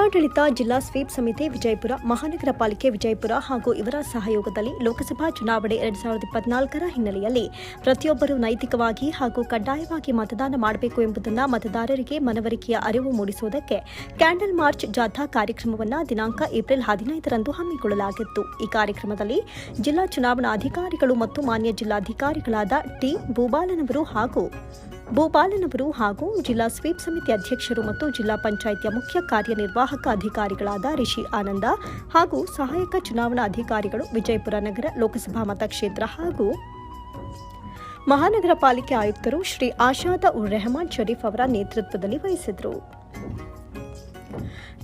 ಜಿಲ್ಲಾಡಳಿತ, ಜಿಲ್ಲಾ ಸ್ವೀಪ್ ಸಮಿತಿ ವಿಜಯಪುರ, ಮಹಾನಗರ ಪಾಲಿಕೆ ವಿಜಯಪುರ ಹಾಗೂ ಇವರ ಸಹಯೋಗದಲ್ಲಿ ಲೋಕಸಭಾ ಚುನಾವಣೆ 2024ರ ಹಿನ್ನೆಲೆಯಲ್ಲಿ ಪ್ರತಿಯೊಬ್ಬರು ನೈತಿಕವಾಗಿ ಹಾಗೂ ಕಡ್ಡಾಯವಾಗಿ ಮತದಾನ ಮಾಡಬೇಕು ಎಂಬುದನ್ನು ಮತದಾರರಿಗೆ ಮನವರಿಕೆಯ ಅರಿವು ಮೂಡಿಸುವುದಕ್ಕೆ ಕ್ಯಾಂಡಲ್ ಮಾರ್ಚ್ ಜಾಥಾ ಕಾರ್ಯಕ್ರಮವನ್ನು ದಿನಾಂಕ ಏಪ್ರಿಲ್ 15ರಂದು ಹಮ್ಮಿಕೊಳ್ಳಲಾಗಿತ್ತು. ಈ ಕಾರ್ಯಕ್ರಮದಲ್ಲಿ ಜಿಲ್ಲಾ ಚುನಾವಣಾಧಿಕಾರಿಗಳು ಮತ್ತು ಮಾನ್ಯ ಜಿಲ್ಲಾಧಿಕಾರಿಗಳಾದ ಟಿ. ಭೂಪಾಲನವರು ಹಾಗೂ ಜಿಲ್ಲಾ ಸ್ವೀಪ್ ಸಮಿತಿ ಅಧ್ಯಕ್ಷರು ಮತ್ತು ಜಿಲ್ಲಾ ಪಂಚಾಯಿತಿಯ ಮುಖ್ಯ ಕಾರ್ಯನಿರ್ವಾಹಕ ಅಧಿಕಾರಿಗಳಾದ ರಿಷಿ ಆನಂದ ಹಾಗೂ ಸಹಾಯಕ ಚುನಾವಣಾ ಅಧಿಕಾರಿಗಳು ವಿಜಯಪುರ ನಗರ ಲೋಕಸಭಾ ಮತಕ್ಷೇತ್ರ ಹಾಗೂ ಮಹಾನಗರ ಪಾಲಿಕೆ ಆಯುಕ್ತರು ಶ್ರೀ ಆಶಾದ್ ಉರ್ ರೆಹಮಾನ್ ಶರೀಫ್ ಅವರ ನೇತೃತ್ವದಲ್ಲಿ ವಹಿಸಿದರು.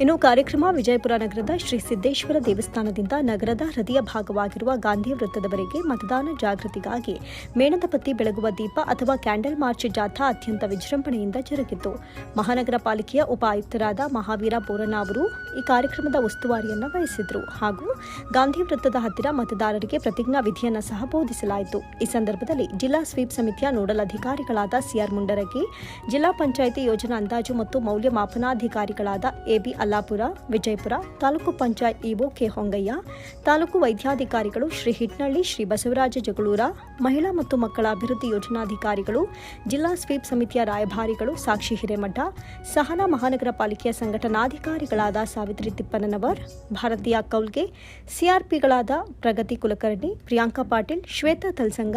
ಇನ್ನು ಕಾರ್ಯಕ್ರಮ ವಿಜಯಪುರ ನಗರದ ಶ್ರೀ ಸಿದ್ದೇಶ್ವರ ದೇವಸ್ಥಾನದಿಂದ ನಗರದ ಹೃದಯ ಭಾಗವಾಗಿರುವ ಗಾಂಧಿ ವೃತ್ತದವರೆಗೆ ಮತದಾನ ಜಾಗೃತಿಗಾಗಿ ಮೇಣದ ಬತ್ತಿ ಬೆಳಗುವ ದೀಪ ಅಥವಾ ಕ್ಯಾಂಡಲ್ ಮಾರ್ಚ್ ಜಾಥಾ ಅತ್ಯಂತ ವಿಜೃಂಭಣೆಯಿಂದ ಜರುಗಿತು. ಮಹಾನಗರ ಪಾಲಿಕೆಯ ಉಪ ಆಯುಕ್ತರಾದ ಮಹಾವೀರ ಬೋರಣ್ಣ ಅವರು ಈ ಕಾರ್ಯಕ್ರಮದ ಉಸ್ತುವಾರಿಯನ್ನು ವಹಿಸಿದರು ಹಾಗೂ ಗಾಂಧಿ ವೃತ್ತದ ಹತ್ತಿರ ಮತದಾರರಿಗೆ ಪ್ರತಿಜ್ಞಾ ವಿಧಿಯನ್ನು ಸಹ ಬೋಧಿಸಲಾಯಿತು. ಈ ಸಂದರ್ಭದಲ್ಲಿ ಜಿಲ್ಲಾ ಸ್ವೀಪ್ ಸಮಿತಿಯ ನೋಡಲ್ ಅಧಿಕಾರಿಗಳಾದ ಸಿಆರ್ ಮುಂಡರಗಿ, ಜಿಲ್ಲಾ ಪಂಚಾಯಿತಿ ಯೋಜನಾ ಅಂದಾಜು ಮತ್ತು ಮೌಲ್ಯಮಾಪನಾಧಿಕಾರಿಗಳಾದ AB Allapura, Vijayapura, taluk panchayat EO K Hongayya, taluk ವೈದ್ಯಾಧಿಕಾರಿಗಳು ಶ್ರೀ ಹಿಟ್ನಳ್ಳಿ, ಶ್ರೀ ಬಸವರಾಜ ಜಗಳೂರ, ಮಹಿಳಾ ಮತ್ತು ಮಕ್ಕಳ ಅಭಿವೃದ್ಧಿ ಯೋಜನಾಧಿಕಾರಿಗಳು, ಜಿಲ್ಲಾ ಸ್ವೀಪ್ ಸಮಿತಿಯ ರಾಯಭಾರಿಗಳು ಸಾಕ್ಷಿ ಹಿರೇಮಠ, ಸಹನಾ ಮಹಾನಗರ ಪಾಲಿಕೆಯ ಸಂಘಟನಾಧಿಕಾರಿಗಳಾದ ಸಾವಿತ್ರಿ ತಿಪ್ಪನವರ್, ಭಾರತೀಯ ಕೌಲ್ಗೆ, ಸಿಆರ್ಪಿಗಳಾದ ಪ್ರಗತಿ ಕುಲಕರ್ಣಿ, ಪ್ರಿಯಾಂಕಾ ಪಾಟೀಲ್, ಶ್ವೇತಾ ತಲ್ಸಂಗ,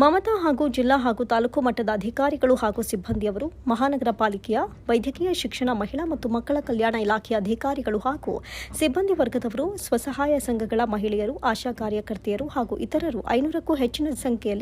ಮಮತಾ ಹಾಗೂ ಜಿಲ್ಲಾ ಹಾಗೂ ತಾಲೂಕು ಮಟ್ಟದ ಅಧಿಕಾರಿಗಳು ಹಾಗೂ ಸಿಬ್ಬಂದಿಯವರು, ಮಹಾನಗರ ಪಾಲಿಕೆಯ ವೈದ್ಯಕೀಯ ಶಿಕ್ಷಣ, ಮಹಿಳಾ ಮತ್ತು ಮಕ್ಕಳ ಕಲ್ಯಾಣ ಇಲಾಖೆಯ ಅಧಿಕಾರಿಗಳು ಹಾಗೂ ಸಿಬ್ಬಂದಿ ವರ್ಗದವರು, ಸ್ವಸಹಾಯ ಸಂಘಗಳ ಮಹಿಳೆಯರು, ಆಶಾ ಕಾರ್ಯಕರ್ತೆಯರು ಹಾಗೂ ಇತರರು 500ಕ್ಕೂ ಹೆಚ್ಚಿನ ಸಂಖ್ಯೆಯಲ್ಲಿ